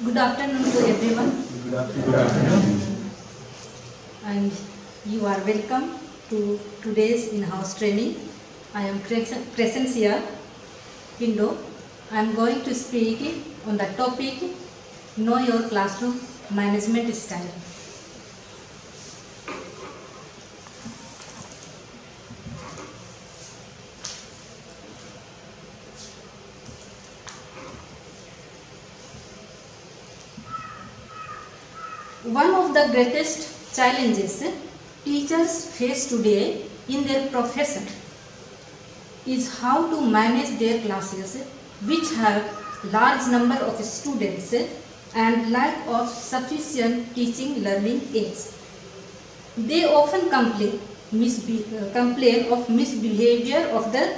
Good afternoon to everyone. Good afternoon. And you are welcome to today's in-house training. I am Crescencia Pindo. I am going to speak on the topic Know Your Classroom Management Style. One of the greatest challenges teachers face today in their profession is how to manage their classes which have large number of students and lack of sufficient teaching learning aids. They often complain of misbehavior of the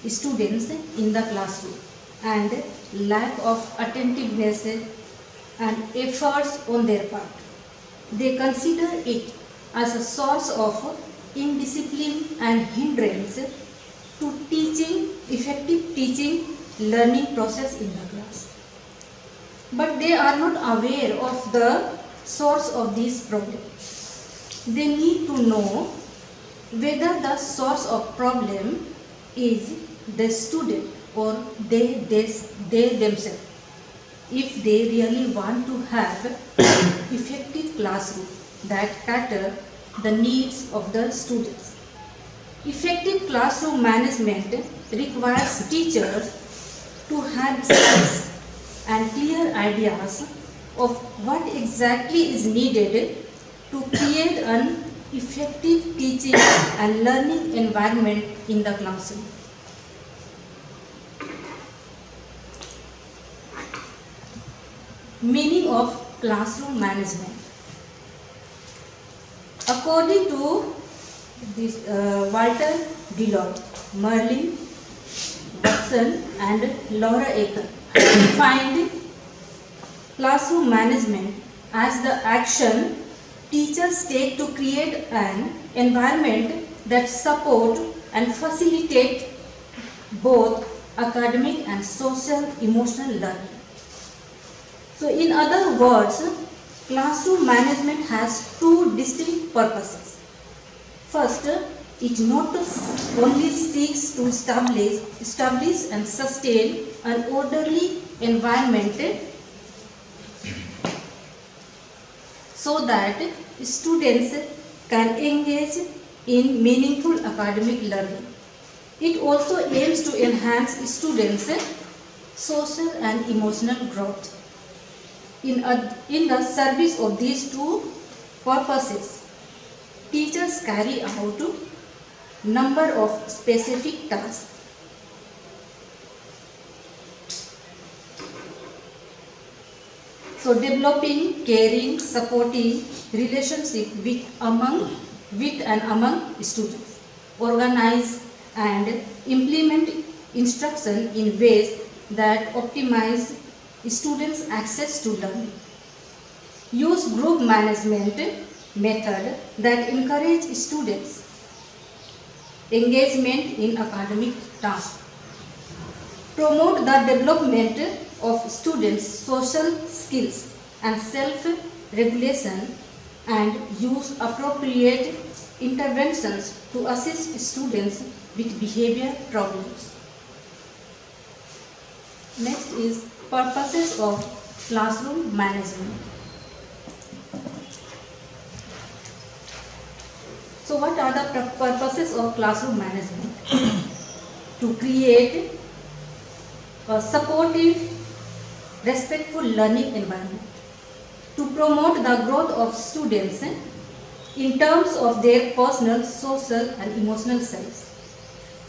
students in the classroom and lack of attentiveness and efforts on their part. They consider it as a source of indiscipline and hindrance to effective teaching learning process in the class. But they are not aware of the source of this problem. They need to know whether the source of problem is the student or they themselves. If they really want to have effective classroom that cater the needs of the students. Effective classroom management requires teachers to have skills and clear ideas of what exactly is needed to create an effective teaching and learning environment in the classroom. Meaning of classroom management. According to this Walter Deloitte, Merlin, Watson and Laura Aiken defined classroom management as the action teachers take to create an environment that support and facilitate both academic and social emotional learning. So in other words, classroom management has two distinct purposes. First, it not only seeks to establish and sustain an orderly environment so that students can engage in meaningful academic learning. It also aims to enhance students' social and emotional growth. In the service of these two purposes, teachers carry out number of specific tasks. So developing caring, supporting relationship with and among students, organize and implement instruction in ways that optimize students' access to learning. Use group management method that encourage students' engagement in academic tasks. Promote the development of students' social skills and self-regulation and use appropriate interventions to assist students with behavior problems. Next is purposes of classroom management. So what are the purposes of classroom management? To create a supportive, respectful learning environment. To promote the growth of students in terms of their personal, social and emotional selves.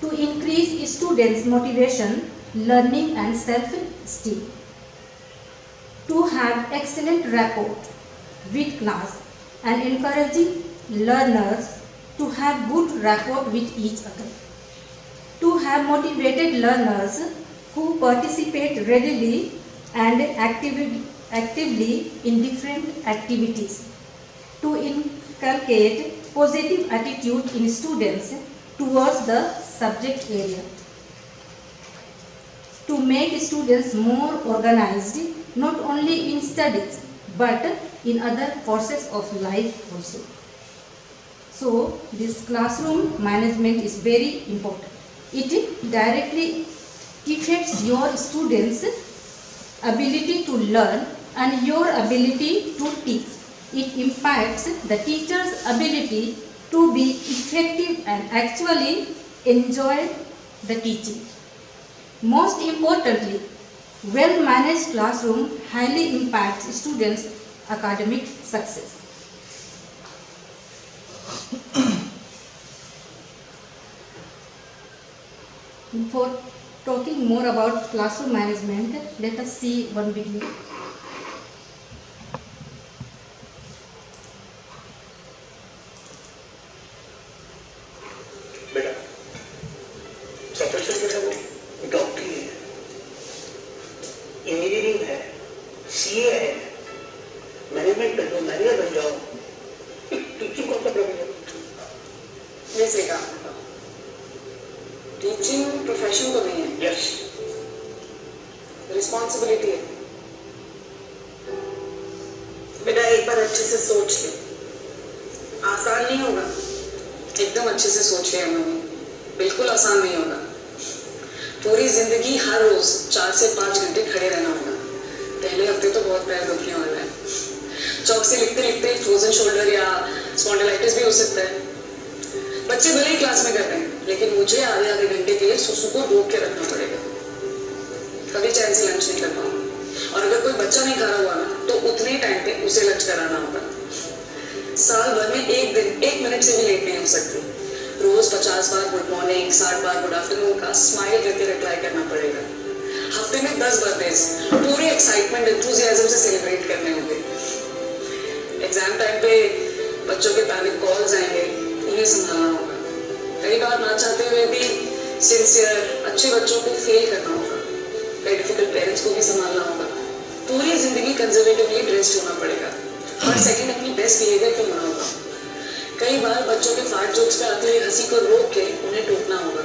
To increase students' motivation, learning and self-esteem. To have excellent rapport with class and encouraging learners to have good rapport with each other. To have motivated learners who participate readily and actively in different activities. To inculcate positive attitude in students towards the subject area. to make students more organized, not only in studies but in other courses of life also. So this classroom management is very important. It directly affects your students' ability to learn and your ability to teach. It impacts the teacher's ability to be effective and actually enjoy the teaching. Most importantly, well-managed classroom highly impacts students' academic success. For talking more about classroom management, let us see one video. बेटा profession जो है वो डॉक्टरी है, engineering है, CA है, management बन जाओ, मैनेजर बन जाओ, टीचिंग कौन सा प्रोफेशन? मैं सही कहा, टीचिंग प्रोफेशन तो नहीं है, यस, रिस्पॉन्सिबिलिटी है। बेटा एक बार अच्छे से सोच ले, आसान नहीं होगा। एकदम अच्छे से सोच लिया मैंने, बिल्कुल आसान नहीं होगा। पूरी जिंदगी हर रोज 4 से 5 घंटे खड़े रहना होगा। पहले हफ्ते तो बहुत पैर दुखने वाला है, चौक से लिखते लिखते फ्रोजन शोल्डर या स्पॉन्डिलाइटिस भी हो सकता है। बच्चे भले ही क्लास में कर रहे हैं, लेकिन मुझे आधे आधे घंटे के लिए सुसु को रोक के रखना पड़ेगा। कभी चैन से लंच नहीं कर पाऊंगा, और अगर कोई बच्चा नहीं खा रहा हुआ ना, तो उतने टाइम पे उसे लंच कराना होगा। साल भर में एक दिन 1 मिनट से भी लेट नहीं हो सकती। रोज 50 बार गुड मॉर्निंग, 60 बार गुड आफ्टरनून का स्माइल करके रिप्लाई करना पड़ेगा। हफ्ते में 10 बर्थडेज पूरे एक्साइटमेंट एंथुसियाज्म से सेलिब्रेट करने होंगे। एग्जाम टाइम पे बच्चों के पैनिक कॉल्स आएंगे, उन्हें संभालना होगा। कई बार ना चाहते हुए भी सिंसियर अच्छे बच्चों को फेल करना होगा। कई डिफिकल्ट पेरेंट्स को भी संभालना होगा। पूरी जिंदगी कंजर्वेटिवली ड्रेस्ड होना पड़ेगा। हर सेकंड अपनी बेस्ट बिहेवियर करना होगा। कई बार बच्चों के फाट जोक्स पे आती हुई हंसी को रोक के उन्हें टोकना होगा।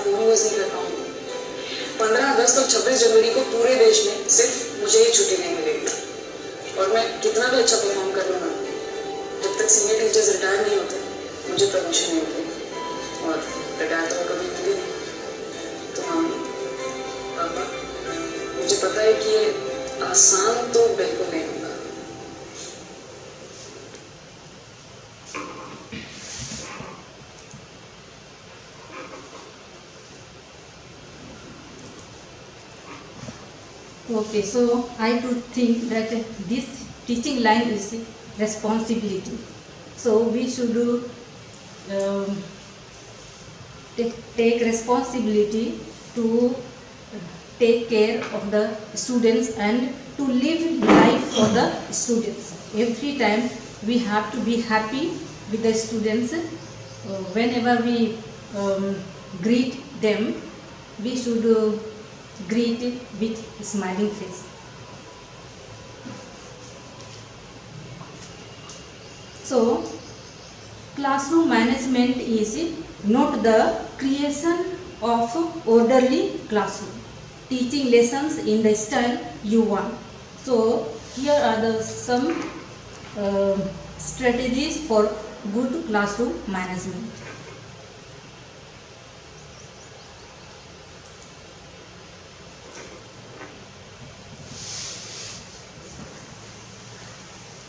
फोन यूज नहीं कर पाऊंगी। 15 अगस्त और 26 जनवरी को पूरे देश में सिर्फ मुझे ही छुट्टी नहीं मिलेगी। और मैं कितना भी अच्छा परफॉर्म कर लूँगा, जब तक सीनियर टीचर्स रिटायर नहीं होते, मुझे प्रमोशन नहीं मिलेगी। और रिटायर तो कभी मिली नहीं। तो मम्मी पापा, मुझे पता है कि ये आसान तो बिल्कुल नहीं होगा। Okay, so I do think that this teaching line is responsibility. So we should take responsibility to take care of the students and to live life for the students. Every time we have to be happy with the students. Whenever we greet them, we should greet with smiling face. So classroom management is not the creation of orderly classroom, teaching lessons in the style you want. So here are the some strategies for good classroom management.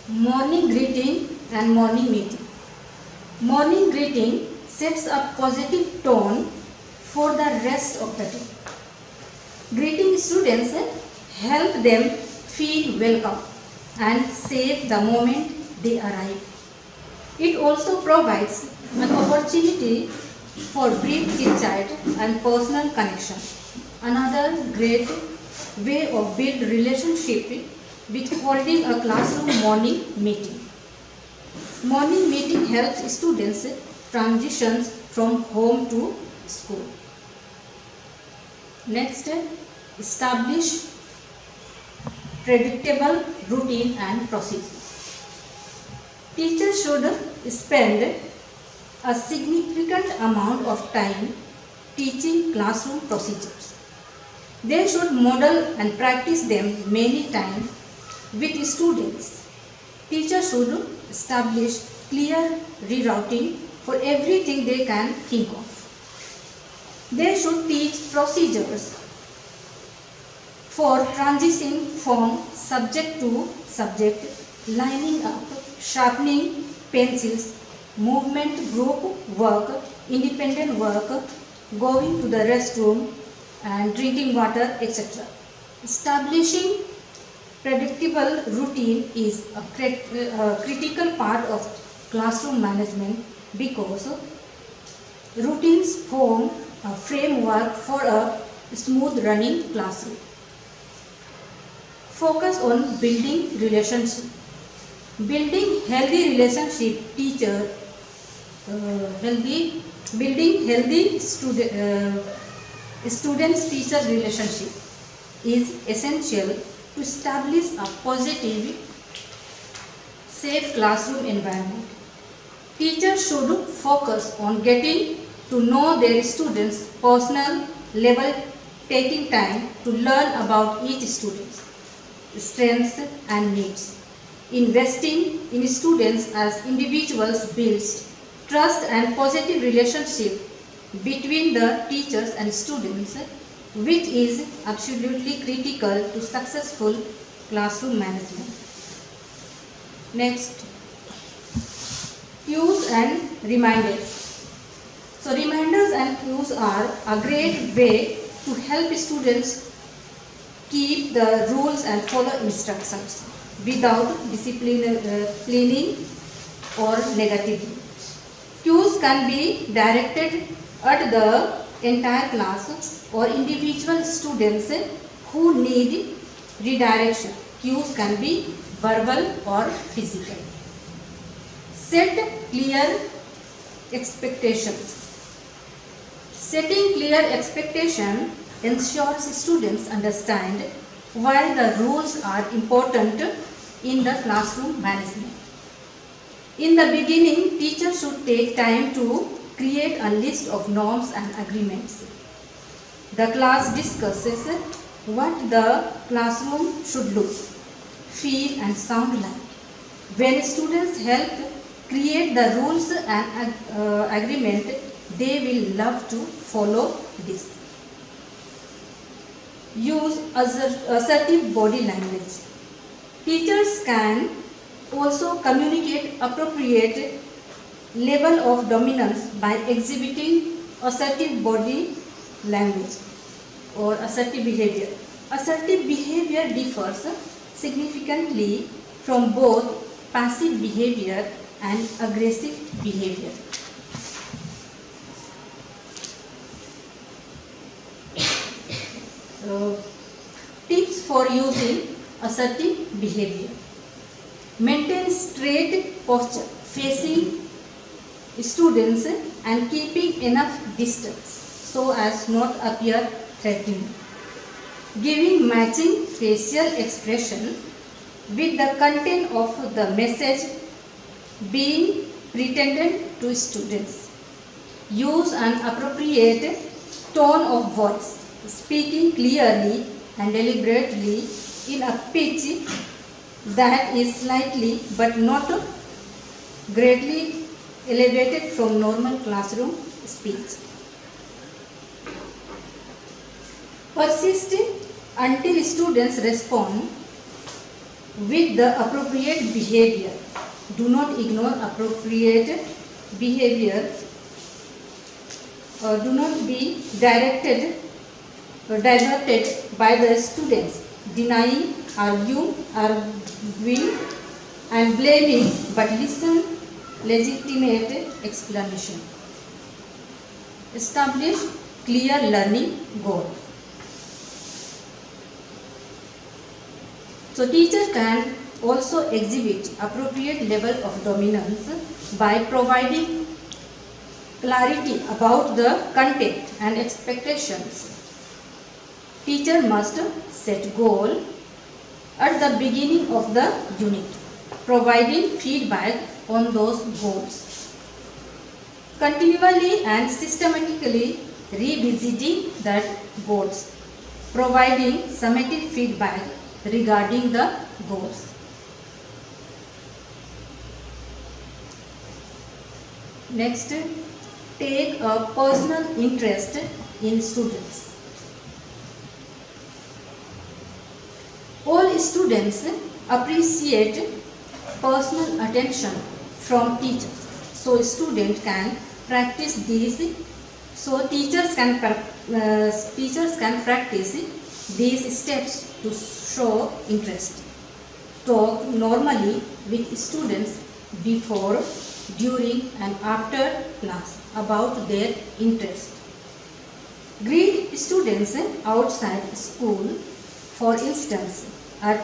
Morning greeting and morning meeting. Morning greeting sets a positive tone for the rest of the day. Greeting students help them feel welcome and safe the moment they arrive. It also provides an opportunity for brief chit-chat and personal connection. Another great way of build relationship with holding a classroom morning meeting. Morning meeting helps students transition from home to school. Next, establish predictable routine and procedures. Teachers should spend a significant amount of time teaching classroom procedures. They should model and practice them many times with students. Teachers should establish clear rerouting for everything they can think of. They should teach procedures for transitioning from subject to subject, lining up, sharpening pencils, movement group work, independent work, going to the restroom and drinking water, etc. Establishing predictable routine is a critical part of classroom management because routines form a framework for a smooth running classroom. Focus on building relationship. Building healthy relationship building healthy students-teacher relationship is essential to establish a positive, safe classroom environment. Teachers should focus on getting to know their students' personal level, taking time to learn about each student's strengths and needs. Investing in students as individuals builds trust and positive relationship between the teachers and students, which is absolutely critical to successful classroom management. Next, cues and reminders. So reminders and cues are a great way to help students keep the rules and follow instructions without disciplining or negatively. Cues can be directed at the entire class or individual students who need redirection. Cues can be verbal or physical. Set clear expectations. Setting clear expectation ensures students understand why the rules are important in the classroom management. In the beginning, teachers should take time to create a list of norms and agreements. The class discusses what the classroom should look, feel and sound like. When students help create the rules and agreement, they will love to follow this. Use assertive body language. Teachers can also communicate appropriate level of dominance by exhibiting assertive body language or assertive behavior. Assertive behavior differs significantly from both passive behavior and aggressive behavior. Tips for using assertive behavior. Maintain straight posture facing students and keeping enough distance so as not appear threatening. Giving matching facial expression with the content of the message being presented to students. Use an appropriate tone of voice, speaking clearly and deliberately in a pitch that is slightly but not greatly elevated from normal classroom speech. Persist until students respond with the appropriate behavior. Do not ignore appropriate behavior. Do not be diverted by the students, denying, arguing and blaming, but listen legitimate explanation. Establish clear learning goal. So teacher can also exhibit appropriate level of dominance by providing clarity about the content and expectations. Teacher must set goal at the beginning of the unit, providing feedback on those goals. Continually and systematically revisiting that goals. providing summative feedback regarding the goals. Next, take a personal interest in students. All students appreciate personal attention from teachers. So student can practice these. So teachers can practice these steps to show interest. Talk normally with students before, during and after class about their interest. Greet students outside school, for instance at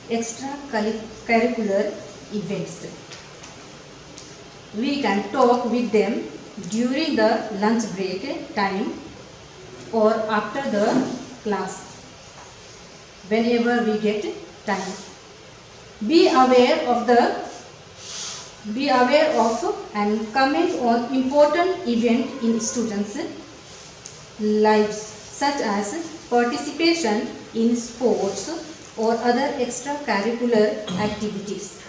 extracurricular events. We can talk with them during the lunch break time or after the class, whenever we get time. Be aware of and comment on important event in students' lives, such as participation in sports or other extracurricular activities.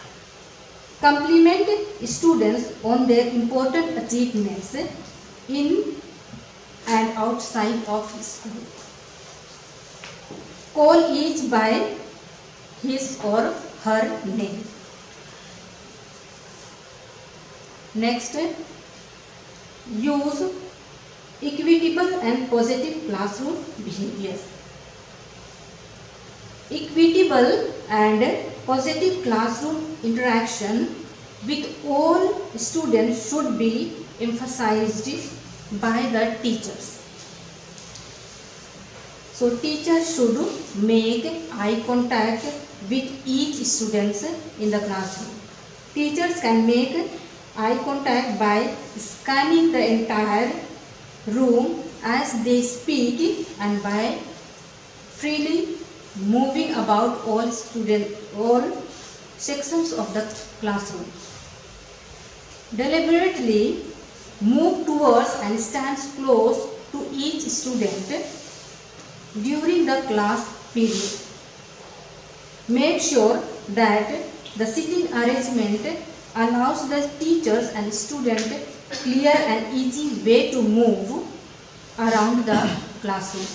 Compliment students on their important achievements in and outside of school. Call each by his or her name. Next, use equitable and positive classroom behavior. Equitable and positive classroom interaction with all students should be emphasized by the teachers. So teachers should make eye contact with each student in the classroom. Teachers can make eye contact by scanning the entire room as they speak and by freely moving about all sections of the classroom. Deliberately move towards and stand close to each student during the class period. Make sure that the sitting arrangement allows the teachers and students clear and easy way to move around the classroom.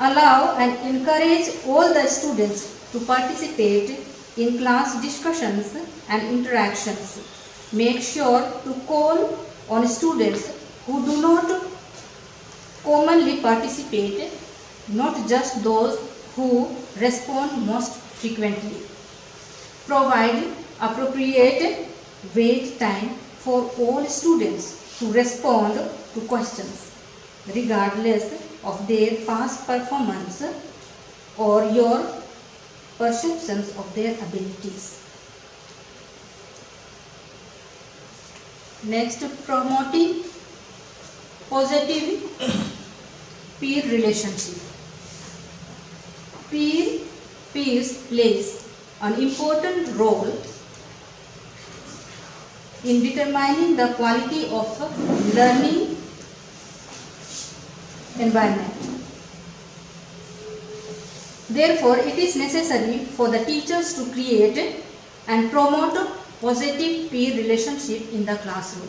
Allow and encourage all the students to participate in class discussions and interactions. Make sure to call on students who do not commonly participate, not just those who respond most frequently. Provide appropriate wait time for all students to respond to questions, regardless of their past performance or your perceptions of their abilities. Next, promoting positive peer relationship. Peers plays an important role in determining the quality of learning environment. Therefore, it is necessary for the teachers to create and promote a positive peer relationship in the classroom.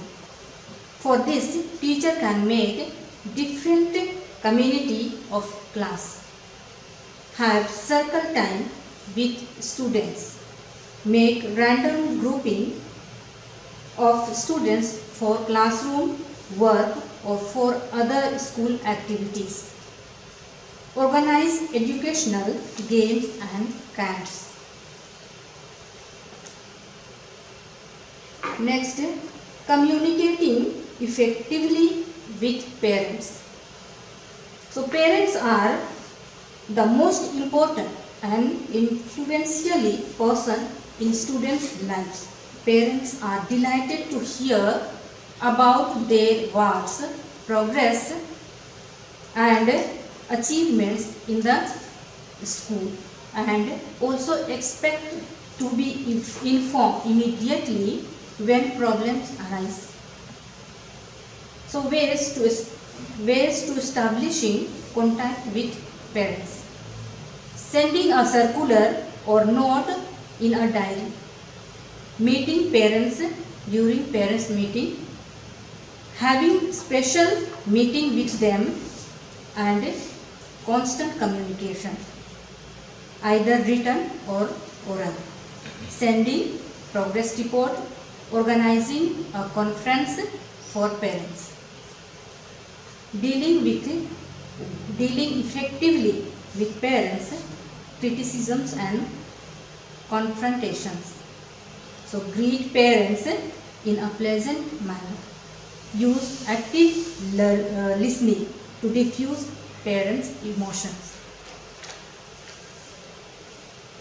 For this, teacher can make different community of class, have circle time with students, make random grouping of students for classroom work or for other school activities, organize educational games and camps. Next, communicating effectively with parents. So parents are the most important and influential person in students' lives. Parents are delighted to hear about their works, progress and achievements in the school, and also expect to be informed immediately when problems arise. So ways to Ways to establishing contact with parents. Sending a circular or note in a diary. Meeting parents during parents meeting. Having special meeting with them, and constant communication, either written or oral. Sending progress report. Organizing a conference for parents. Dealing effectively with parents' criticisms and confrontations. So greet parents in a pleasant manner. Use active listening to diffuse parents' emotions.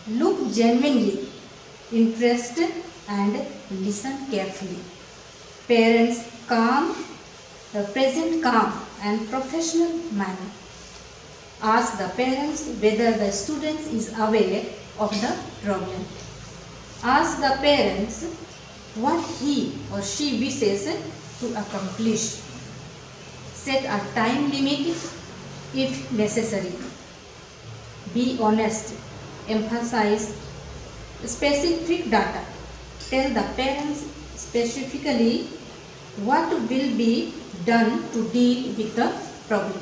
Look genuinely interested and listen carefully. Parents present calm and professional manner. Ask the parents whether the student is aware of the problem. Ask the parents what he or she wishes to accomplish. Set a time limit if necessary. Be honest. Emphasize specific data. Tell the parents specifically what will be done to deal with the problem.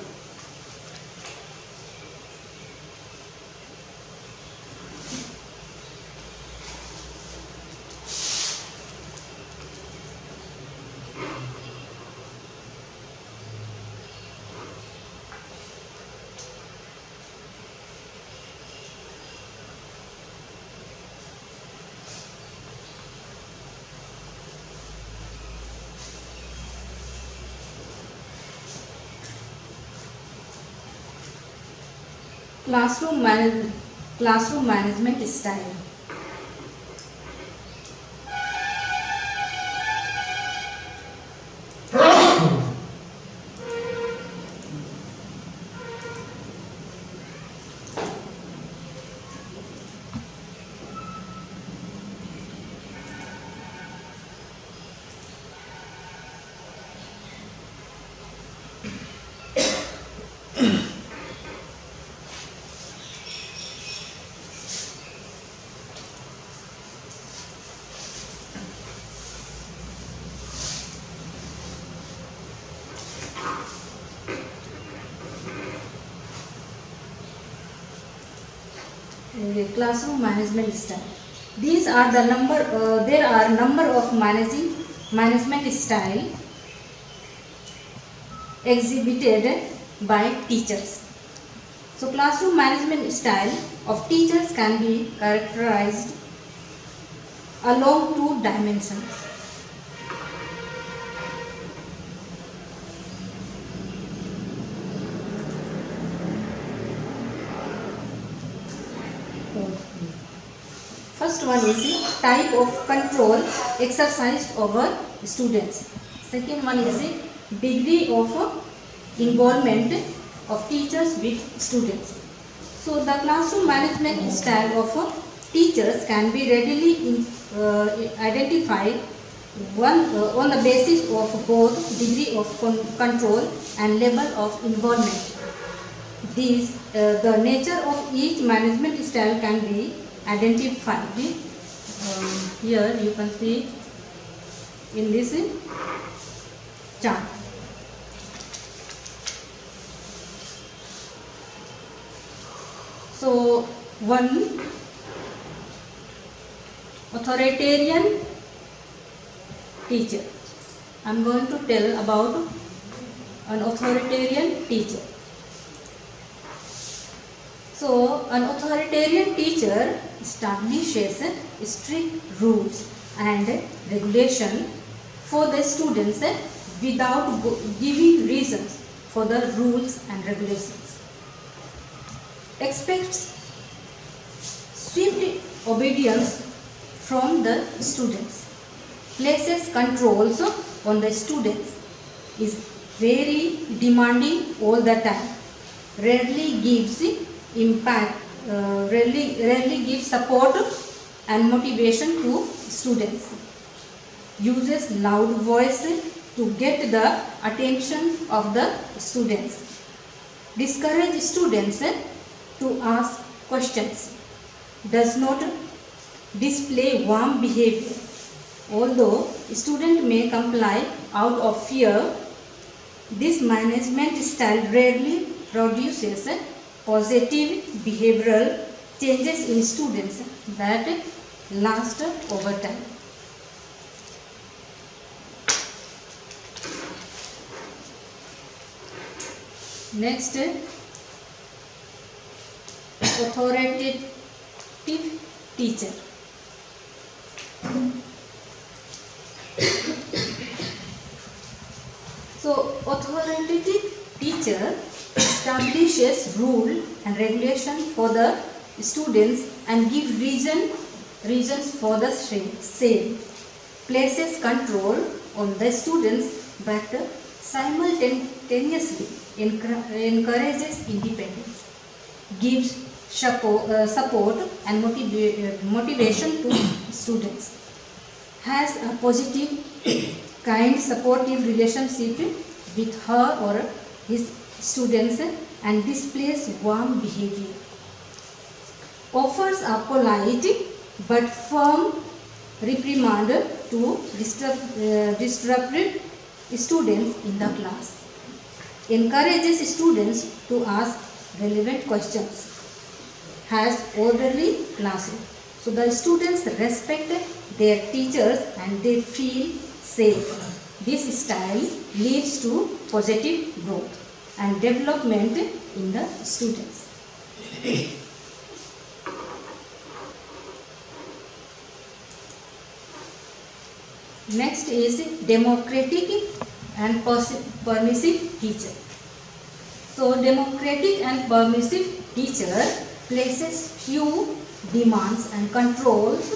Classroom management style. Classroom management style. These are the there are number of management style exhibited by teachers. So classroom management style of teachers can be characterized along two dimensions. First one is type of control exercised over students. Second one is degree of involvement of teachers with students. So the classroom management style of teachers can be readily identified on the basis of both degree of control and level of involvement. The nature of each management style can be identified. Here you can see in this chart. So one, authoritarian teacher. I am going to tell about an authoritarian teacher. So an authoritarian teacher establishes strict rules and regulation for the students without giving reasons for the rules and regulations. Expects swift obedience from the students. Places controls on the students. Is very demanding all the time. Rarely gives rarely gives support and motivation to students. Uses loud voice to get the attention of the students. Discourage students to ask questions. Does not display warm behavior. Although student may comply out of fear, this management style rarely produces positive behavioral changes in students that last over time. Next, authoritative teacher. So, authoritative teacher establishes rule and regulation for the students and give reasons for the same, places control on the students but simultaneously encourages independence, gives support and motivation to students, has a positive, kind, supportive relationship with her or his students and displays warm behavior, offers a polite but firm reprimand to disruptive students in the class, encourages students to ask relevant questions, has orderly classroom. So the students respect their teachers and they feel safe. This style leads to positive growth and development in the students. Next is democratic and permissive teacher. So democratic and permissive teacher places few demands and controls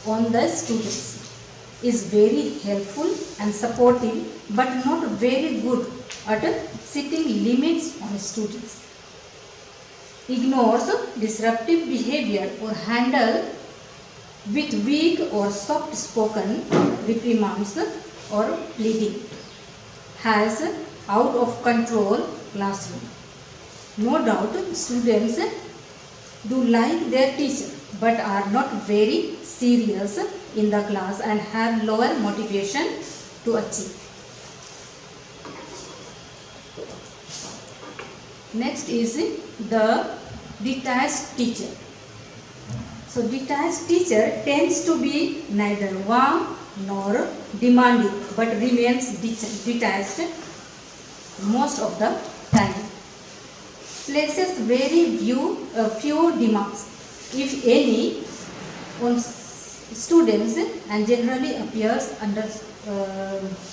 on the students, is very helpful and supportive but not very good at setting limits on students, ignores disruptive behavior or handle with weak or soft spoken reprimands or pleading, has out of control classroom. No doubt students do like their teacher but are not very serious in the class and have lower motivation to achieve. Next is the detached teacher. So detached teacher tends to be neither warm nor demanding but remains detached most of the time. Places very few demands, if any, on students and generally appears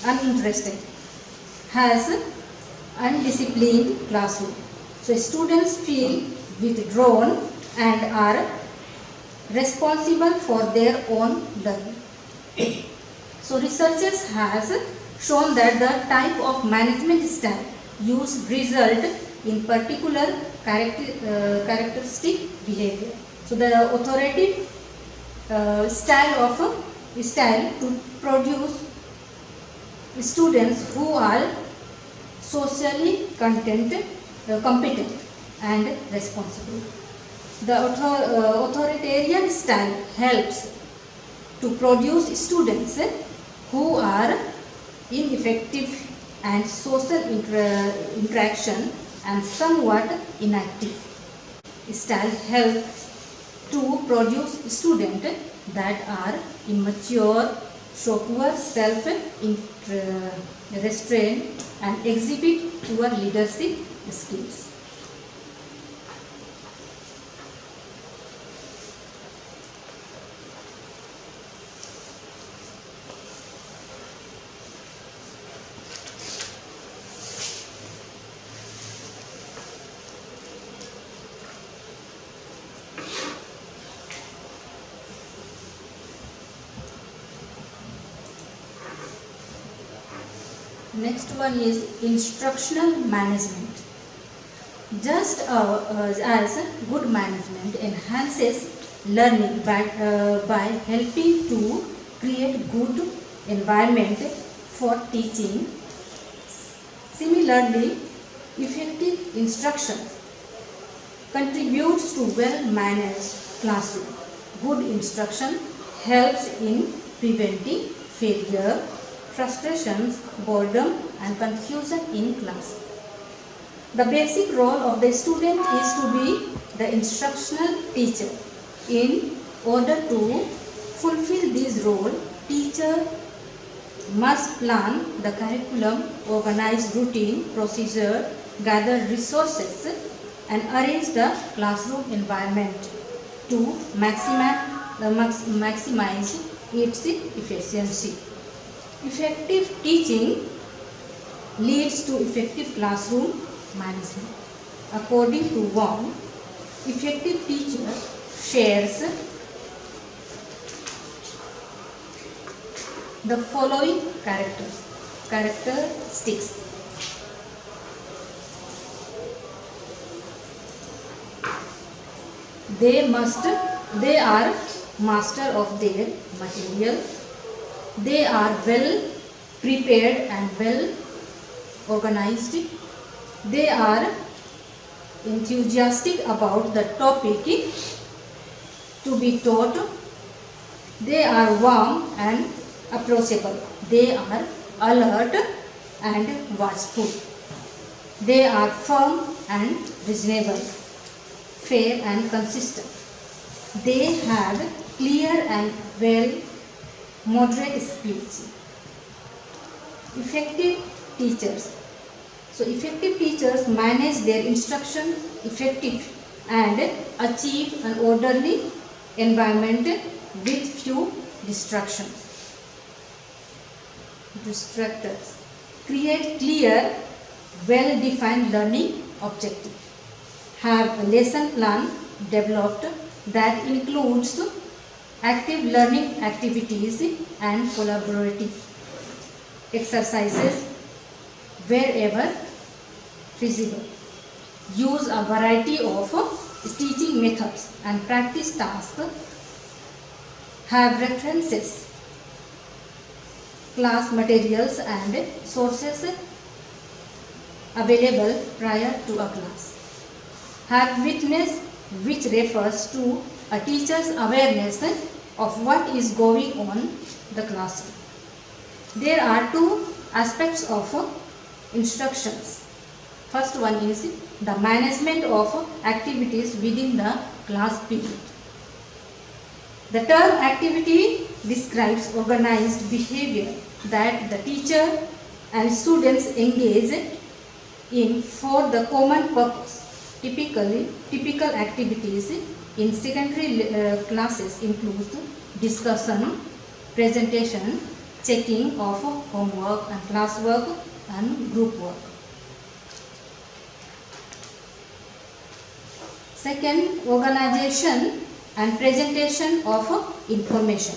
uninterested, has undisciplined classroom. So students feel withdrawn and are responsible for their own learning. So researchers has shown that the type of management style used result in particular characteristic behavior. So the authoritative style to produce students who are socially competent and responsible. The authoritarian style helps to produce students who are ineffective and social interaction and somewhat inactive. Style helps to produce students that are immature, show poor self-restraint and exhibit poor leadership skills. Next one is instructional management. Just as good management enhances learning by helping to create good environment for teaching. Similarly, effective instruction contributes to well-managed classroom. Good instruction helps in preventing failure, frustrations, boredom and confusion in class. The basic role of the student is to be the instructional teacher. In order to fulfill this role, teacher must plan the curriculum, organize routine, procedure, gather resources and arrange the classroom environment to maximize its efficiency. Effective teaching leads to effective classroom management. According to Wong, effective teacher shares the following characteristics. They are master of their material. They are well prepared and well organized. They are enthusiastic about the topic to be taught. They are warm and approachable. They are alert and watchful. They are firm and reasonable, fair and consistent. They have clear and well moderate speech. Effective teachers. So effective teachers manage their instruction effectively and achieve an orderly environment with few distractors. Create clear, well-defined learning objectives. Have a lesson plan developed that includes active learning activities and collaborative exercises wherever feasible. Use a variety of teaching methods and practice tasks. Have references, class materials and sources available prior to a class. Have witness, which refers to a teacher's awareness of what is going on the classroom. There are two aspects of instructions. First one is the management of activities within the class period. The term activity describes organized behavior that the teacher and students engage in for the common purpose. Typical activities in secondary classes include discussion, presentation, checking of homework and classwork and group work. Second, organization and presentation of information.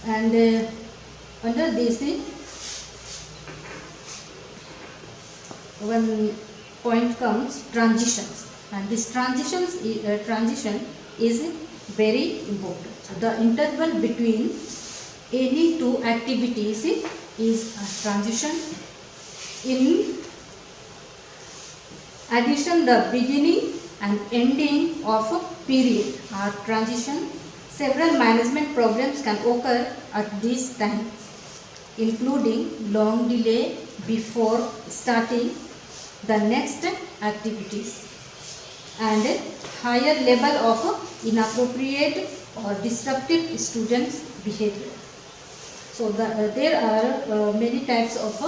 And under this, one point comes transitions, and this transition is very important. So the interval between any two activities is a transition. In addition, the beginning and ending of a period are transition. Several management problems can occur at these times, including long delay before starting the next activities and higher level of inappropriate or disruptive students' behavior. So there are many types of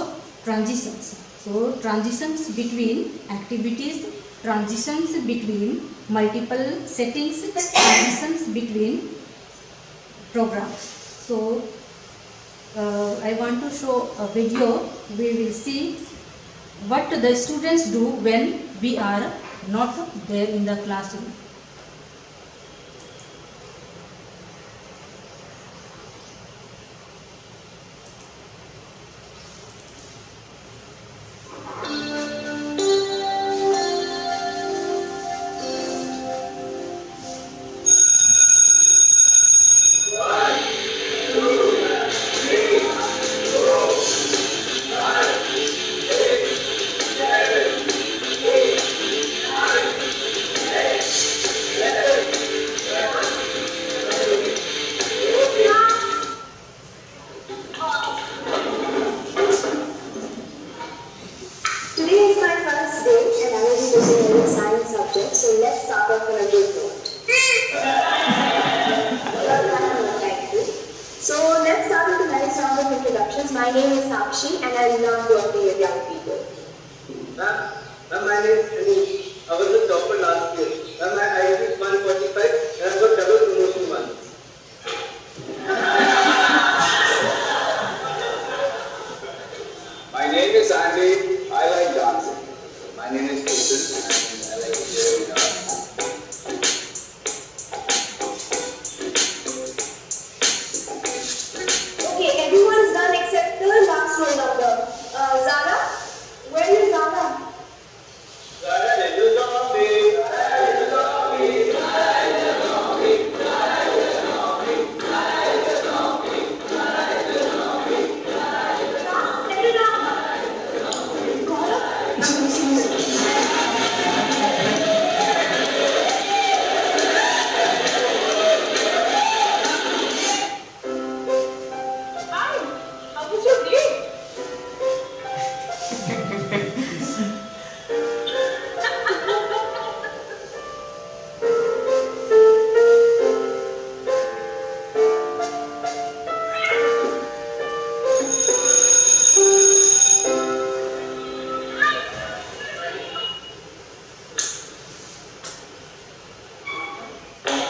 transitions. So transitions between activities, transitions between multiple settings, transitions between programs. So I want to show a video. We will see what the students do when we are not there in the classroom. let's start off on a good note. Thank you. So let's start with a nice round of introductions. My name is Sakshi and I love working with young people. Ma'am, my name is Anish. I was a topper last year. Ma'am, my IQ is 145 and I got double promotion once. My name is Andy. I like dancing. My name is Jason and I like hearing dance. Okay, everyone's done except the last roll number. Zara? Where is Zara?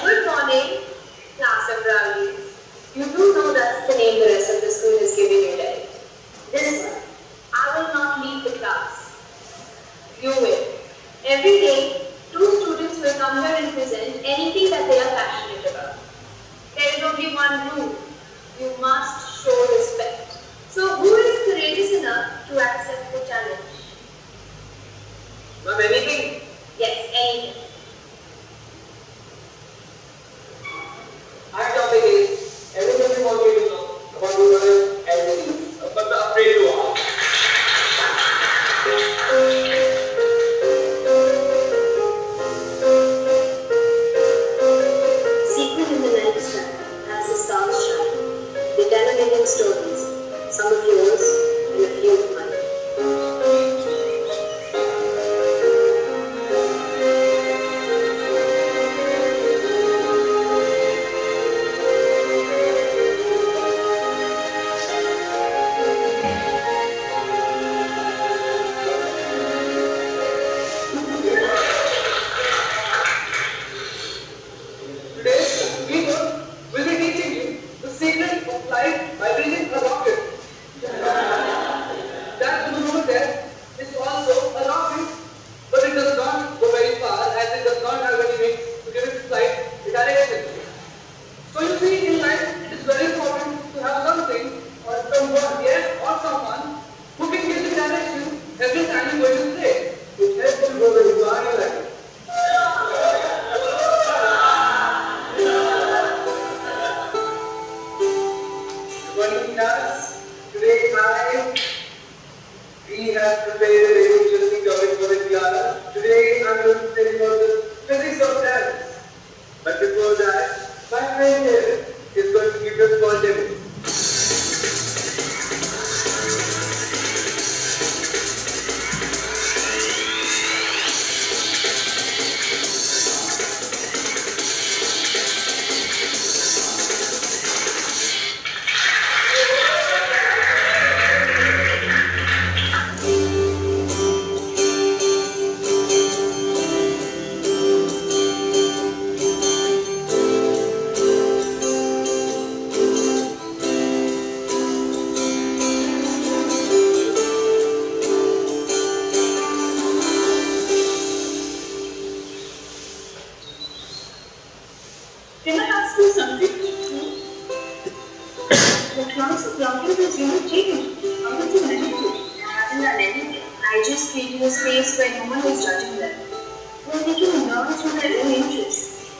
Good morning, class of brownies. You do know that's the name the rest of the school is giving you, right? This one, I will not leave the class. You will. Every day, 2 students will come here and present anything that they are passionate about. There is only one rule. You must show respect. So who is courageous enough to accept the challenge? Ma'am, anything? Yes, anything. Our topic is everything we want you to know about the world and the needs, but the afraid you are. Secret in the night sky, as the stars shine, they tell a million stories, some of yours and a few of mine. Today, we will be teaching you the secret of life by building a rocket. That balloon there is also a rocket, but it does not go very far as it does not have any wings to give its flight a direction. So you see, in life, it is very important to have something or someone, yes, or someone who can give the direction every time you go to play. It helps you go very far in life. Morning class. Today we have prepared a very interesting topic for the class. Today I am going to tell you about the physics of dance. But before that, my friend here is going to give you a small demo. Can I ask you something? The class of rocket has really changed. How did you manage it? I haven't done anything. I just created a space where no one is judging them. Where they can learn through their own interests.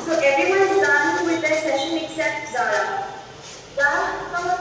So everyone is done with their session except Zara. Zara, come on.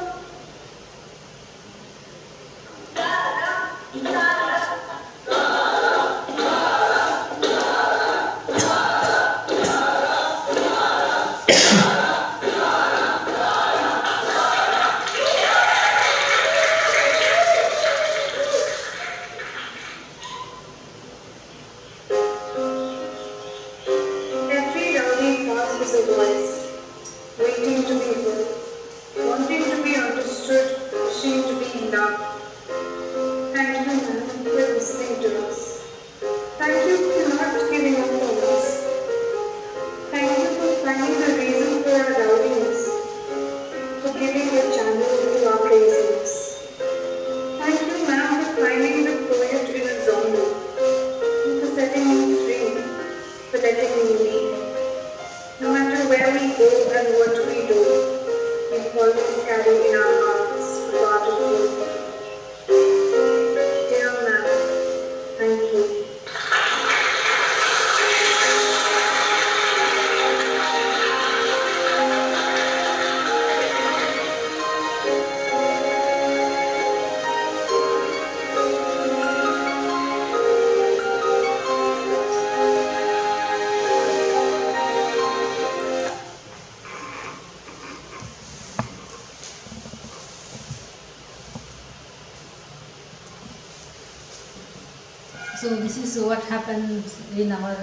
So this is what happens in our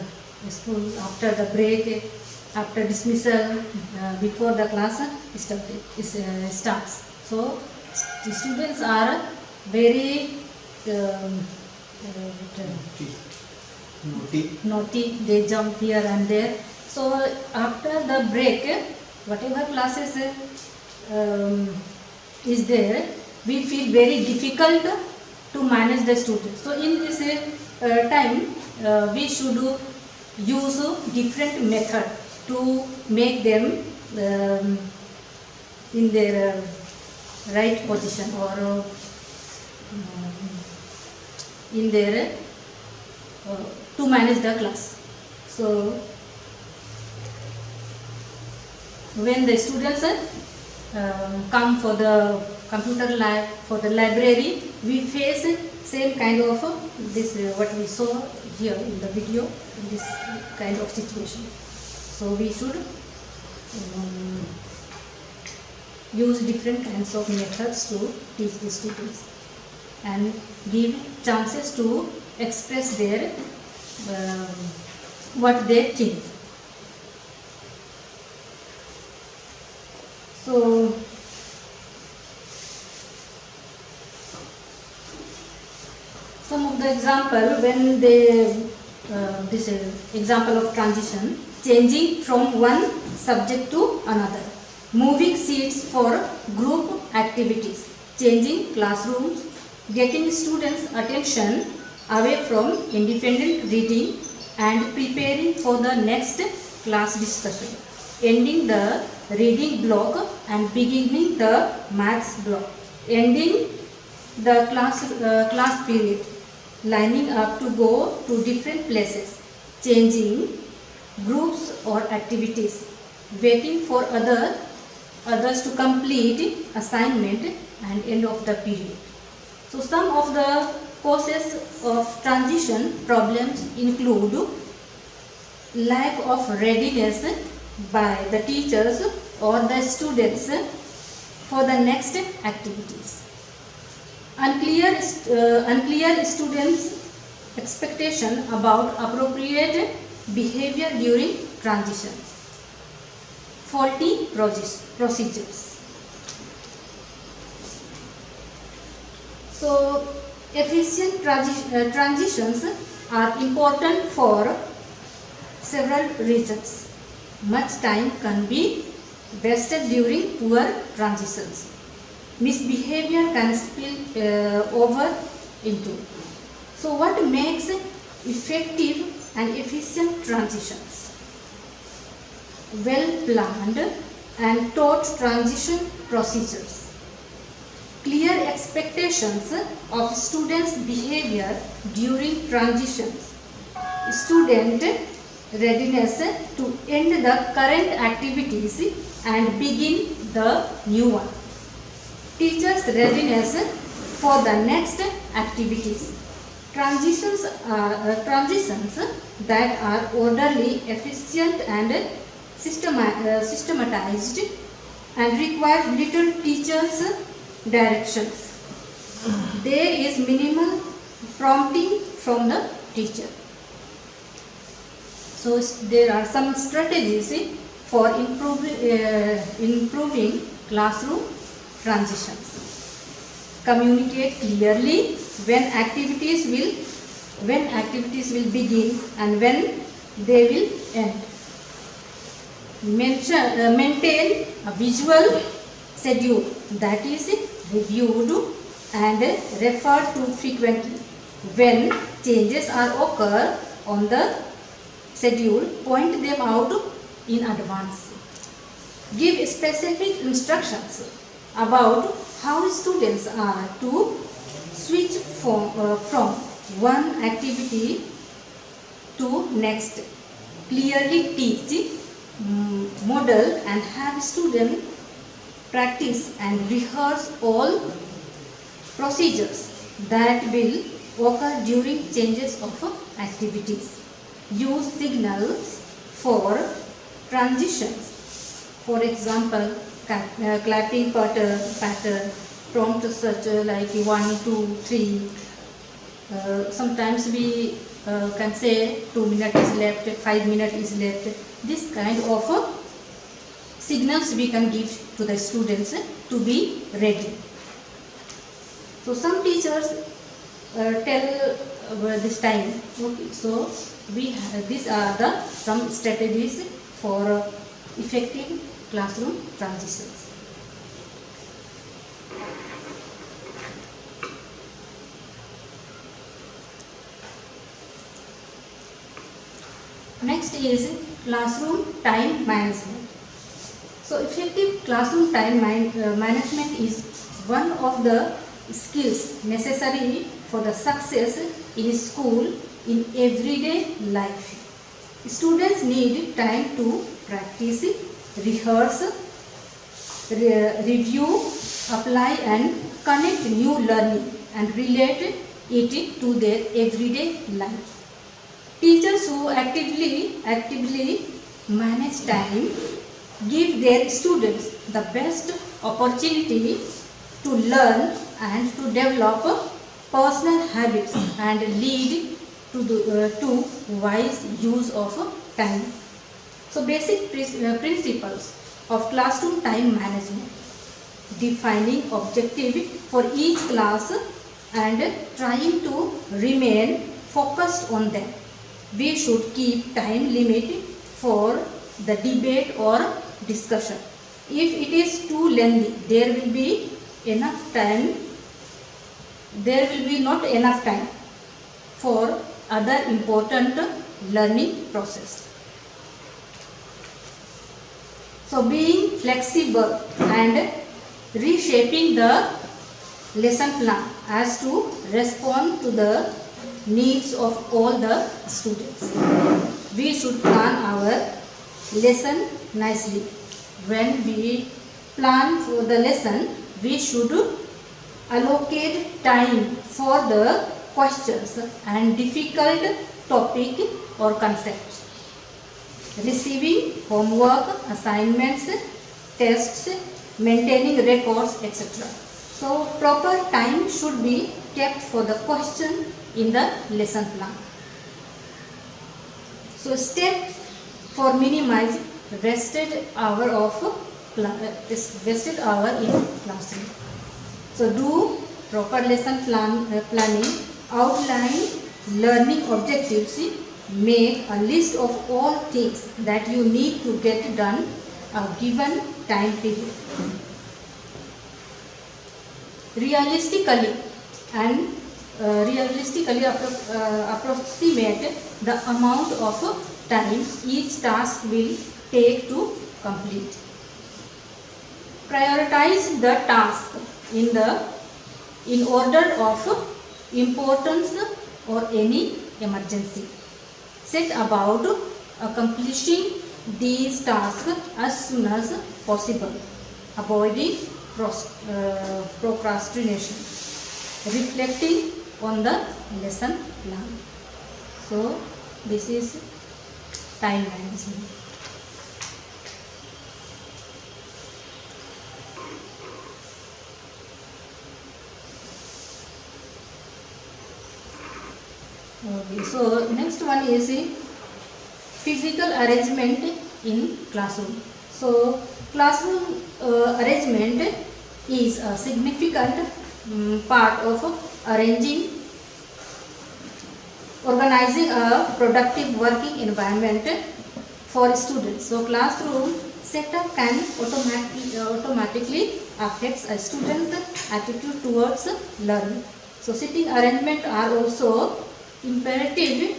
school after the break, after dismissal, before the class starts. So the students are very naughty. They jump here and there. So after the break, whatever classes is there, we feel very difficult to manage the students. So in this time, we should use different method to make them in their right position or in their to manage the class. So when the students come for the computer lab, for the library, we face same kind of this what we saw here in the video, this kind of situation. So we should use different kinds of methods to teach the students and give chances to express their what they think. So some of the example when they this example of transition, changing from one subject to another, moving seats for group activities, changing classrooms, getting students' attention away from independent reading and preparing for the next class discussion, ending the reading block and beginning the maths block, ending the class period, lining up to go to different places, changing groups or activities, waiting for others to complete assignment and end of the period. So some of the causes of transition problems include lack of readiness by the teachers or the students for the next activities. Unclear students' expectation about appropriate behavior during transitions. Faulty procedures. So, efficient transitions are important for several reasons. Much time can be wasted during poor transitions. Misbehavior can spill over into. So what makes effective and efficient transitions? Well planned and taught transition procedures. Clear expectations of students' behavior during transitions. Student readiness to end the current activities and begin the new one. Teachers' readiness for the next activities. Transitions that are orderly, efficient and systematized and require little teachers' directions. There is minimal prompting from the teacher. So there are some strategies for improving classroom transitions. Communicate clearly when activities will begin and when they will end. Maintain a visual schedule that is reviewed and referred to frequently. When changes occur on the schedule, point them out in advance. Give specific instructions about how students are to switch from one activity to next. Clearly teach, model and have students practice and rehearse all procedures that will occur during changes of activities. Use signals for transitions. For example, clapping pattern, prompt such like 1, 2, 3, sometimes we can say 2 minutes is left, 5 minutes is left. This kind of signals we can give to the students to be ready. So some teachers tell this time. Okay, so these are the some strategies for effective classroom transitions. Next is classroom time management. So effective classroom time management is one of the skills necessary for the success in school in everyday life. Students need time to practice, rehearse, review, apply and connect new learning and relate it to their everyday life. Teachers who actively manage time give their students the best opportunity to learn and to develop personal habits and lead to wise use of time. So basic principles of classroom time management: defining objective for each class and trying to remain focused on them. We should keep time limit for the debate or discussion. If it is too lengthy, there will be not enough time for other important learning process. So being flexible and reshaping the lesson plan as to respond to the needs of all the students. We should plan our lesson nicely. When we plan for the lesson, we should allocate time for the questions and difficult topic or concepts. Receiving homework, assignments, tests, maintaining records, etc. So proper time should be kept for the question in the lesson plan. So steps for minimizing wasted hour in classroom. So do proper lesson planning, outline learning objectives, make a list of all things that you need to get done a given time period. Realistically approximate the amount of time each task will take to complete. Prioritize the task in order of importance or any emergency. Set about accomplishing these tasks as soon as possible, avoiding procrastination. Reflecting on the lesson plan. So this is time management. Okay, so next one is physical arrangement in classroom. So classroom arrangement is a significant part of organizing a productive working environment for students. So classroom setup can automatically affect a student's attitude towards learning. So sitting arrangement are also imperative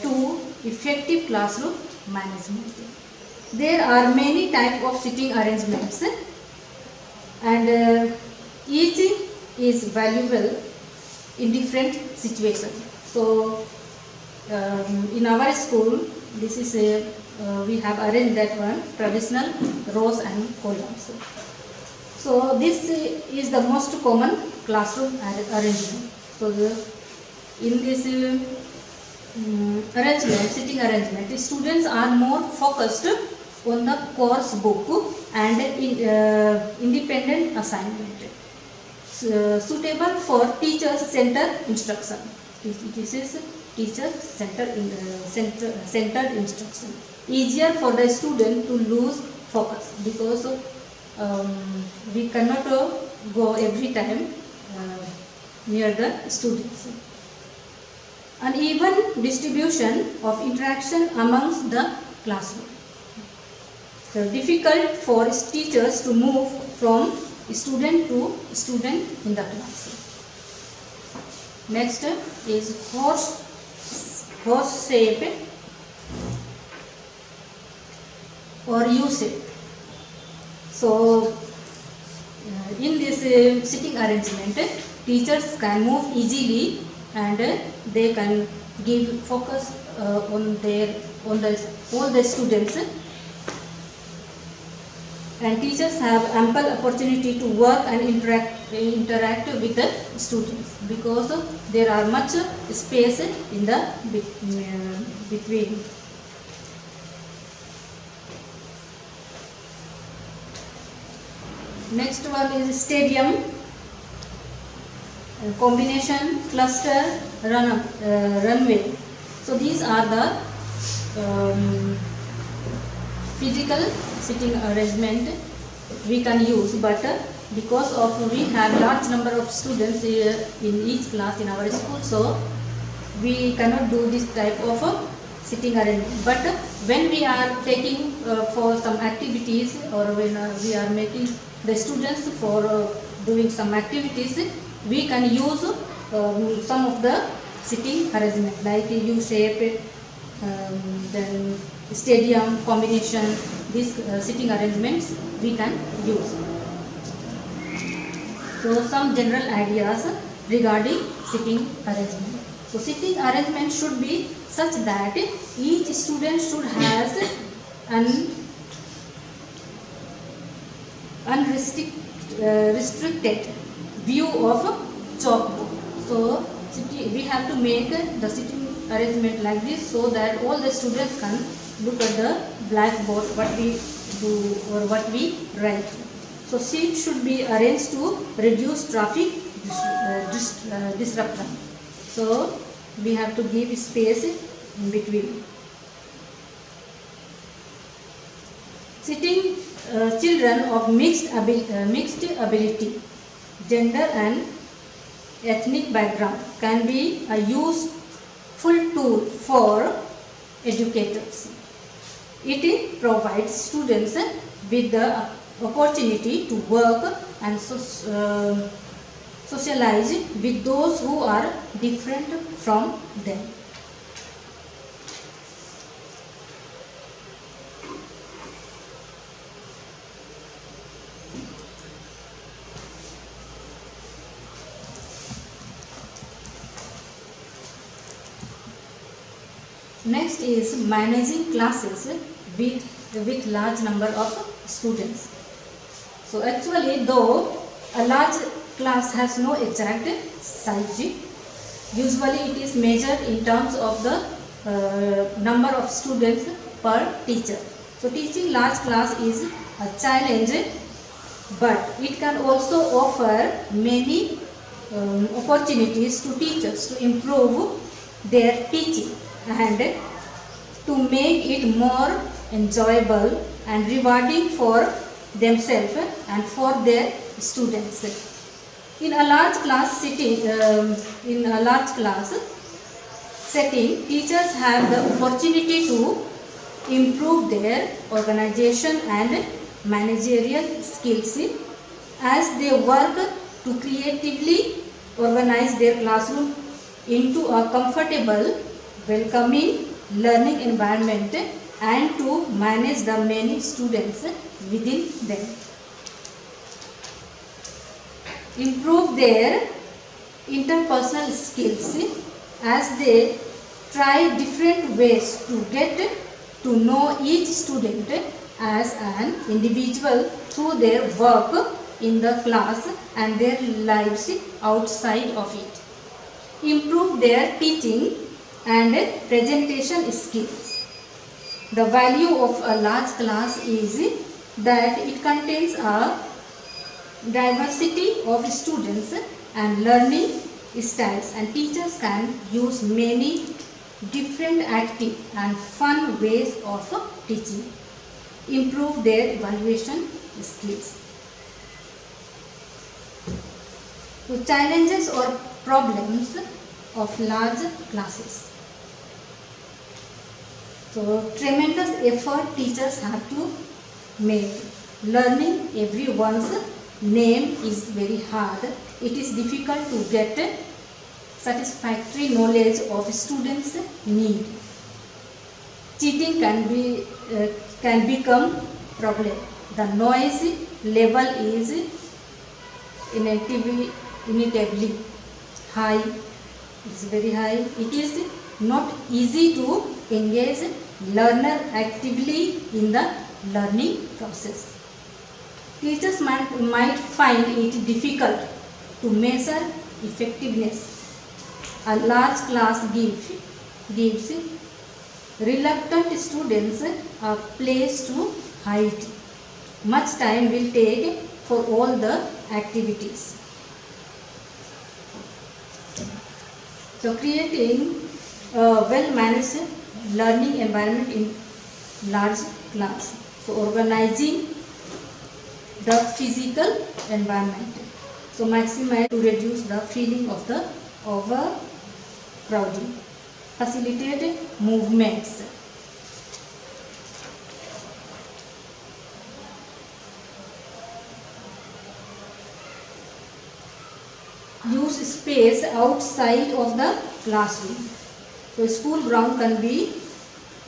to effective classroom management. There are many types of sitting arrangements and each is valuable in different situations. So in our school, this is we have arranged that one, traditional rows and columns. So this is the most common classroom arrangement. So in this sitting arrangement, the students are more focused on the course book and independent assignment, suitable for teacher-centered instruction. This is centered instruction. Easier for the student to lose focus because we cannot go every time near the students. Uneven distribution of interaction amongst the classroom. So difficult for teachers to move from student to student in the class. Next is horse shape or U shape. So in this sitting arrangement, teachers can move easily and they can give focus on all the students, and teachers have ample opportunity to work and interact with the students because there are much space in the between. Next one is stadium, combination, cluster, runway. So these are the physical sitting arrangement we can use, but because of we have large number of students in each class in our school, so we cannot do this type of sitting arrangement. But when we are taking for some activities, or when we are making the students for doing some activities, we can use some of the sitting arrangement like U shape, then stadium, combination. These sitting arrangements we can use. So some general ideas regarding sitting arrangement. So sitting arrangement should be such that each student should have an unrestricted view of chalkboard. So we have to make the sitting arrangement like this so that all the students can look at the blackboard what we do or what we write. So seats should be arranged to reduce traffic disruption. So we have to give space in between. Sitting children of mixed ability, gender and ethnic background can be a useful tool for educators. It provides students with the opportunity to work and socialize with those who are different from them. Next is managing classes with large number of students. So actually, though a large class has no exact size, usually it is measured in terms of the number of students per teacher. So teaching large class is a challenge, but it can also offer many opportunities to teachers to improve their teaching and to make it more enjoyable and rewarding for themselves and for their students. In a large class setting, teachers have the opportunity to improve their organization and managerial skills as they work to creatively organize their classroom into a comfortable, welcoming learning environment and to manage the many students within them. Improve their interpersonal skills as they try different ways to get to know each student as an individual through their work in the class and their lives outside of it. Improve their teaching and presentation skills. The value of a large class is that it contains a diversity of students and learning styles, and teachers can use many different active and fun ways of teaching, improve their evaluation skills. So challenges or problems of large classes. So tremendous effort teachers have to make. Learning everyone's name is very hard. It is difficult to get satisfactory knowledge of students' need. Cheating can become problem. The noise level is inevitably high. It's very high. It is not easy to engage learner actively in the learning process. Teachers might find it difficult to measure effectiveness. A large class gives reluctant students a place to hide. Much time will take for all the activities. So creating a well-managed learning environment in large class. So organizing the physical environment. So maximize to reduce the feeling of the overcrowding. Facilitate movements. Use space outside of the classroom. So school ground can be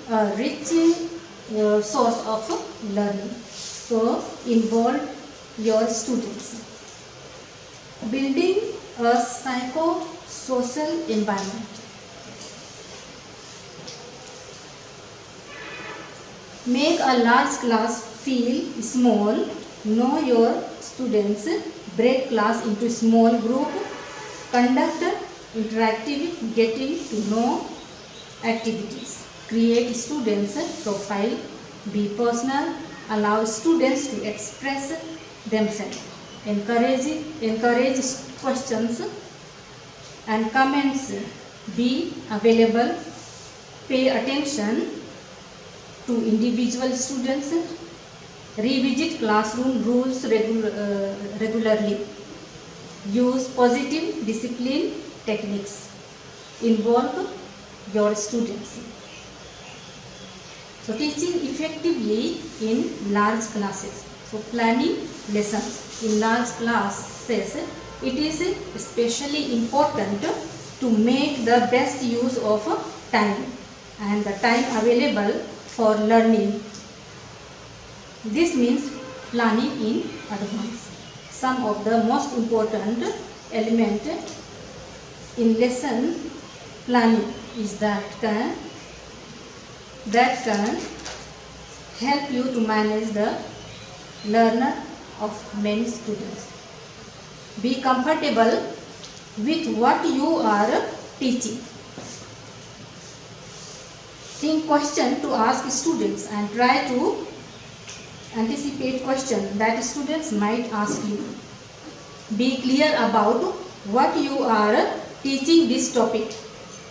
a rich source of learning. So involve your students. Building a psychosocial environment. Make a large class feel small. Know your students. Break class into small group. Conduct interactive getting to know activities. Create students profile. Be personal. Allow students to express themselves. Encourage questions and comments. Be available. Pay attention to individual students. Revisit classroom rules regularly. Use positive discipline techniques. Involve your students. So teaching effectively in large classes. So planning lessons in large classes. It is especially important to make the best use of time and the time available for learning. This means planning in advance. Some of the most important element in lesson planning is that can help you to manage the learner of many students. Be comfortable with what you are teaching. Think question to ask students and try to anticipate questions that students might ask you. Be clear about what you are teaching this topic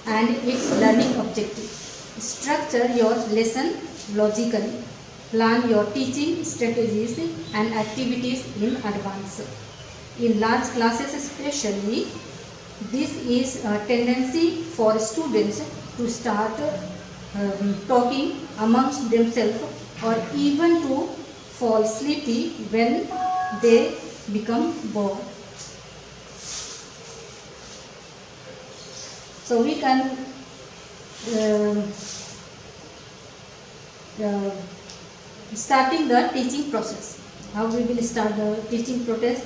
and its learning objective. Structure your lesson logically. Plan your teaching strategies and activities in advance. In large classes especially, this is a tendency for students to start talking amongst themselves or even to fall sleepy when they become bored. So we can starting the teaching process. How we will start the teaching process?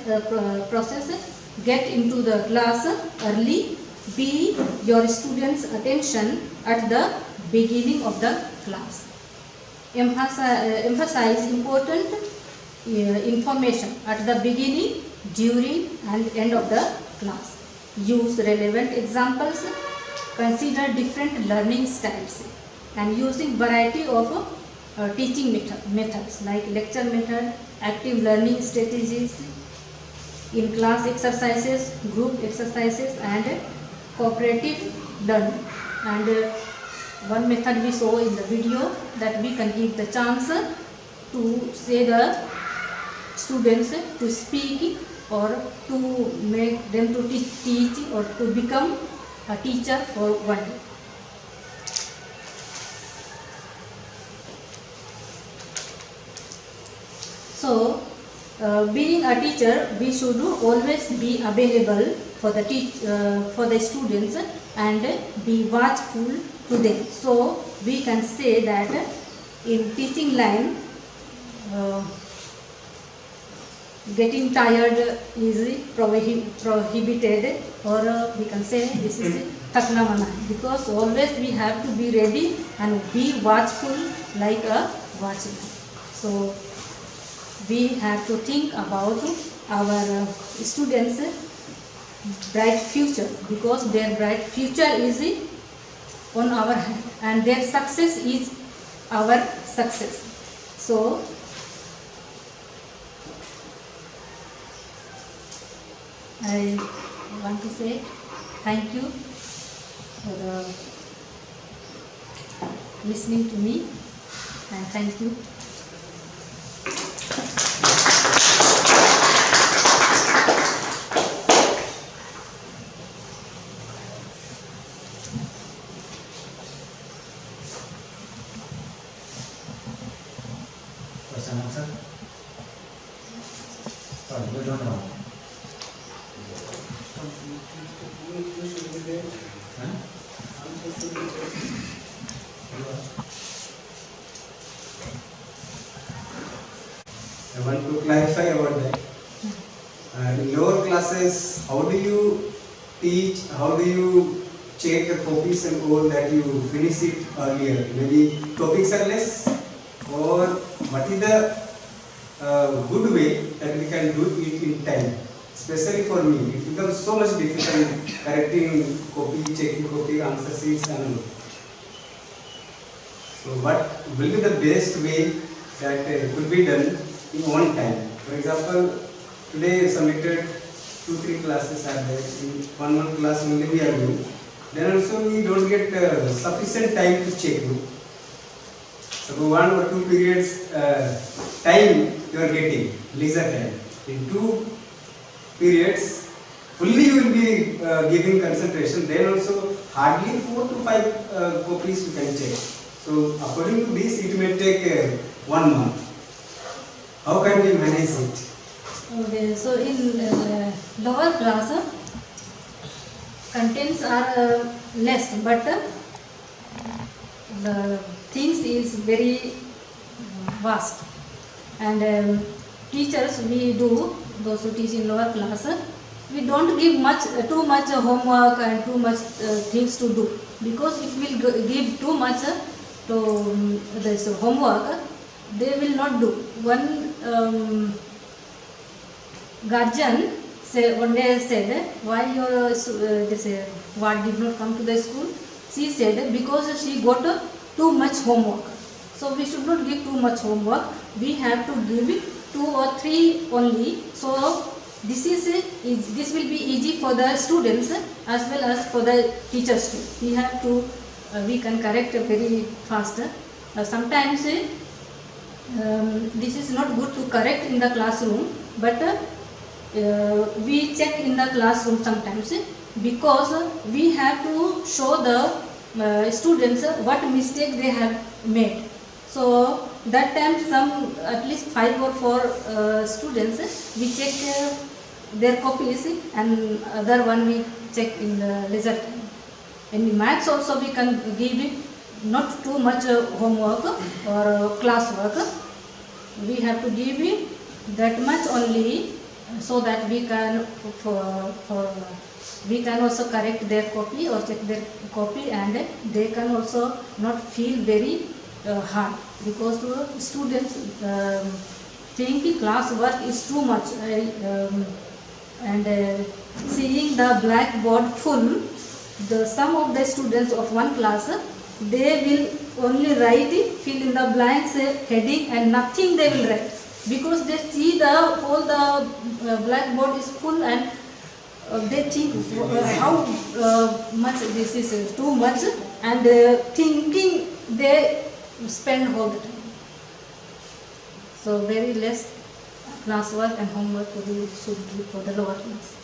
Get into the class early. Be your students' attention at the beginning of the class. Emphasize important information at the beginning, during and end of the class. Use relevant examples. Consider different learning styles and using variety of teaching methods like lecture method, active learning strategies, in class exercises, group exercises and cooperative done. And one method we saw in the video that we can give the chance to say the students to speak or to make them to teach or to become a teacher for one day. So, being a teacher, we should always be available for the students and be watchful to them. So, we can say that in teaching line, getting tired is prohibited, or we can say this is thakna mana, because always we have to be ready and be watchful like a watchman. So we have to think about our students' bright future, because their bright future is on our hand and their success is our success. So I want to say thank you for listening to me, and thank you. Question answer? Sorry, we don't know. Huh? I want to clarify about that. In lower classes, how do you teach, how do you check the copies and all that you finish it earlier? Maybe topics are less, or what is the good way that we can do it in time? Especially for me, it becomes so much difficult correcting copy, checking copy, answer sheets and all. So what will be the best way that could be done in one time? For example, today submitted 2-3 classes are there. In one class only we are doing. Then also we don't get sufficient time to check. So 1 or 2 periods time you are getting, leisure time. In 2 periods, fully you will be giving concentration. Then also hardly 4 to 5 copies you can check. So according to this, it may take 1 month. How can we manage it? Okay, so in lower class, contents are less, but the things is very vast. And teachers, we do, those who teach in lower class, we don't give too much homework and too much things to do, because if we give too much to this homework, they will not do. One guardian one day said, why your what did not come to the school? She said, because she got too much homework. So we should not give too much homework. We have to give it 2 or 3 only. So this will be easy for the students as well as for the teachers too. We have to we can correct very fast. Sometimes this is not good to correct in the classroom, but we check in the classroom sometimes, because we have to show the students what mistake they have made. So that time some at least 5 or 4 students we check their copies, and other one we check in the leisure time. In maths also we can give it not too much homework or class work. We have to give it that much only, so that we can we can also correct their copy or check their copy, and they can also not feel very hard, because students think class work is too much, and seeing the blackboard full, some of the students of one class, they will only write it, fill in the blanks, heading, and nothing they will write. because they see the whole blackboard is full and they think how much this is too much, and thinking they spend all the time. So very less classwork and homework we should do for the lower class.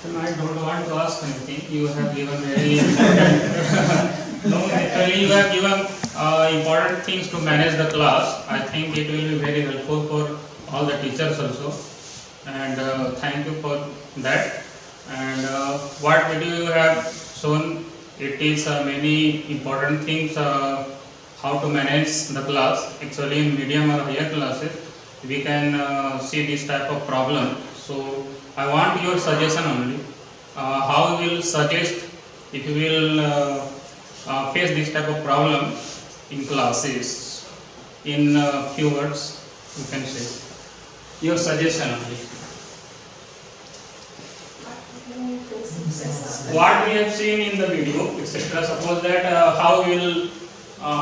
I don't want to ask anything. You have given very important. No, actually you have given important things to manage the class. I think it will be very helpful for all the teachers also. And thank you for that. And what video you have shown, it is many important things how to manage the class. Actually in medium or higher classes, we can see this type of problem. So I want your suggestion only. How you will suggest if you will face this type of problem in classes? In few words, you can say. Your suggestion only. What we have seen in the video, etc. Suppose that how we will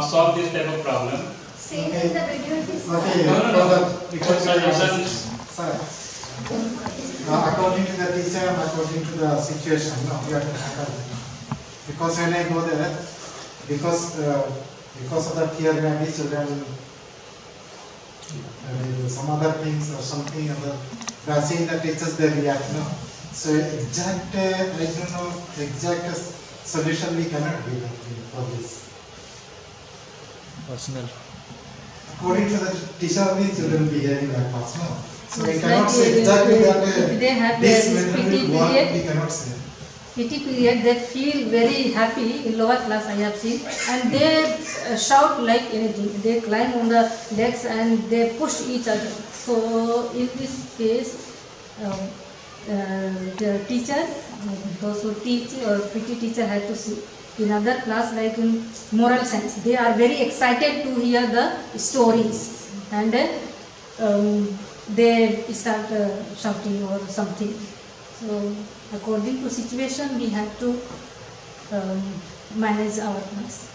solve this type of problem. Same in the video. No. Suggestions. According to the teacher and according to the situation, no, you have to handle it. Because when I go there, because of the fear, maybe children, some other things or something other, they are seeing the teachers, they react, no. So exact, I don't know, exact solution we cannot give for this. Personal. According to the teacher, the children behave in that class, no. So we It's cannot like say exactly that if they have this this method PT will work, period. we cannot say. PT period, they feel very happy in lower class, I have seen, and they shout like anything. They climb on the legs and they push each other. So in this case, the teacher, those who teach or PT teacher have to see. In other class, like in moral science, they are very excited to hear the stories, and they start shouting or something. So according to situation, we have to manage our class.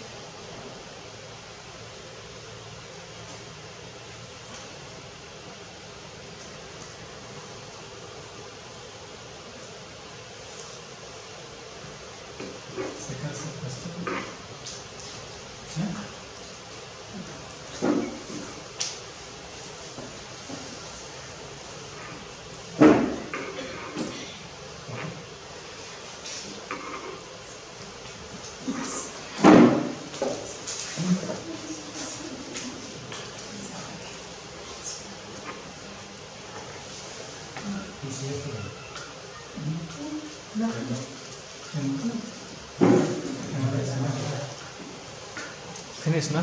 Finish, na?